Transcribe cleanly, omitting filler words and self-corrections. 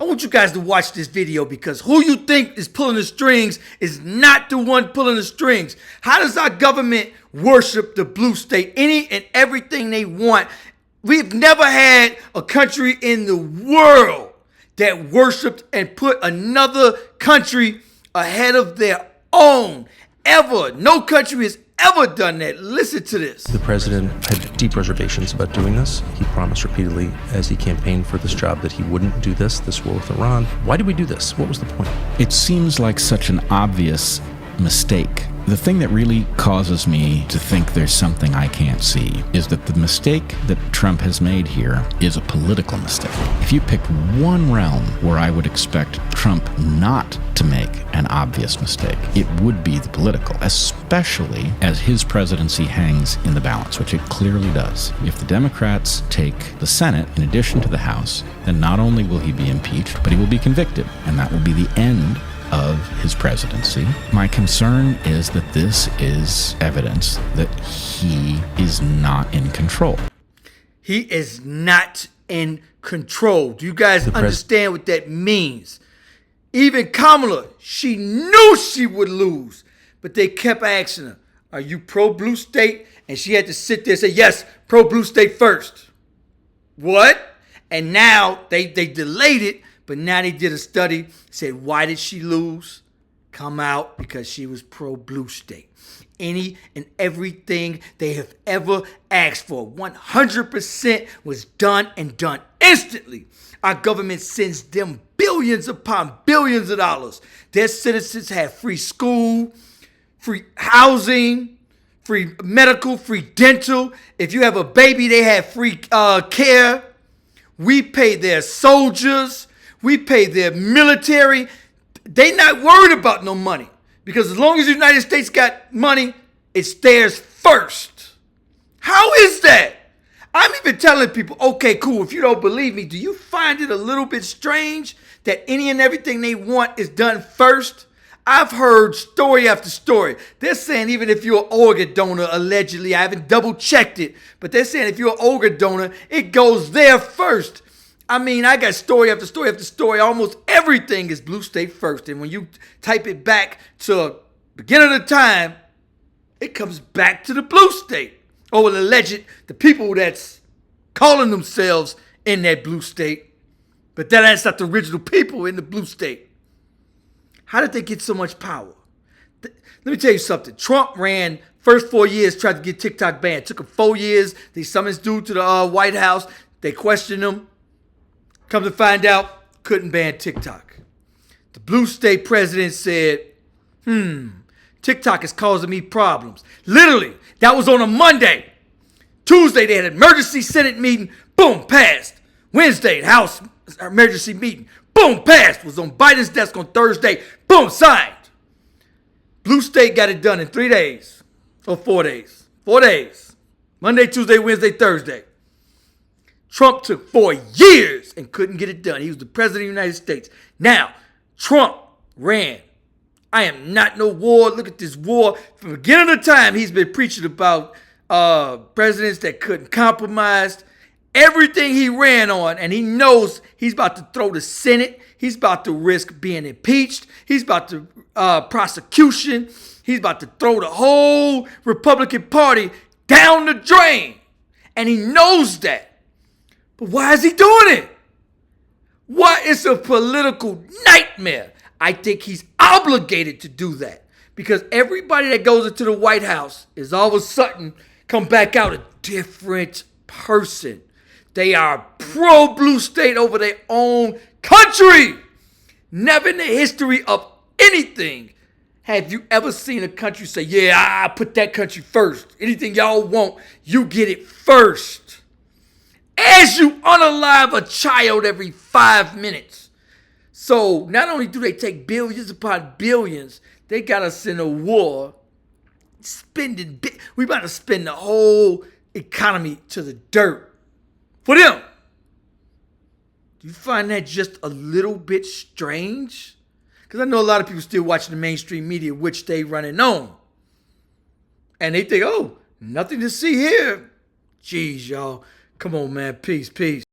I want you guys to watch this video because who you think is pulling the strings is not the one pulling the strings. How does our government worship the blue state? Any and everything they want. We've never had a country in the world that worshiped and put another country ahead of their own. Ever. No country has ever done that. Listen to this. The president had deep reservations about doing this. He promised repeatedly as he campaigned for this job that he wouldn't do this war with Iran. Why did we do this? What was the point? It seems like such an obvious mistake. The thing that really causes me to think there's something I can't see is that the mistake that Trump has made here is a political mistake. If you picked one realm where I would expect Trump not to make an obvious mistake, it would be the political, especially as his presidency hangs in the balance, which it clearly does. If the Democrats take the Senate in addition to the House, then not only will he be impeached, but he will be convicted, and that will be the end of his presidency. My concern is that this is evidence that he is not in control. He is not in control. Do you guys understand what that means? Even Kamala, she knew she would lose, but they kept asking her, are you pro-blue state? And she had to sit there and say, yes, pro-blue state first. What? And now they delayed it. But now they did a study, said, why did she lose? Come out because she was pro-blue state. Any and everything they have ever asked for, 100% was done and done instantly. Our government sends them billions upon billions of dollars. Their citizens have free school, free housing, free medical, free dental. If you have a baby, they have free care. We pay their soldiers. We pay their military. They not worried about no money because as long as the United States got money, it's theirs first. How is that? I'm even telling people, okay, cool. If you don't believe me, do you find it a little bit strange that any and everything they want is done first? I've heard story after story. They're saying even if you're an organ donor, allegedly, I haven't double checked it, but they're saying if you're an organ donor, it goes there first. I mean, I got story after story after story. Almost everything is blue state first. And when you type it back to beginning of the time, it comes back to the blue state. Or the people that's calling themselves in that blue state. But that's not the original people in the blue state. How did they get so much power? Let me tell you something. Trump ran first 4 years, tried to get TikTok banned. It took him 4 years. They summoned this dude to the White House. They questioned him. Come to find out, couldn't ban TikTok. The blue state president said, TikTok is causing me problems. Literally, that was on a Monday. Tuesday, they had an emergency Senate meeting. Boom, passed. Wednesday, House emergency meeting. Boom, passed. Was on Biden's desk on Thursday. Boom, signed. Blue state got it done in 3 days. Or 4 days. 4 days. Monday, Tuesday, Wednesday, Thursday. Trump took 4 years and couldn't get it done. He was the president of the United States. Now, Trump ran. I am not no war. Look at this war. From the beginning of the time, he's been preaching about presidents that couldn't compromise. Everything he ran on, and he knows he's about to throw the Senate. He's about to risk being impeached. He's about to prosecution. He's about to throw the whole Republican Party down the drain. And he knows that. But why is he doing it? Why? It's a political nightmare. I think he's obligated to do that because everybody that goes into the White House is all of a sudden come back out a different person. They are pro-blue state over their own country. Never in the history of anything have you ever seen a country say, yeah, I put that country first. Anything y'all want, you get it first. As you unalive a child every 5 minutes. So not only do they take billions upon billions, they got us in a war. We about to spend the whole economy to the dirt for them. Do you find that just a little bit strange? Because I know a lot of people still watching the mainstream media, which they running on. And they think, oh, nothing to see here. Jeez, y'all. Come on, man. Peace, peace.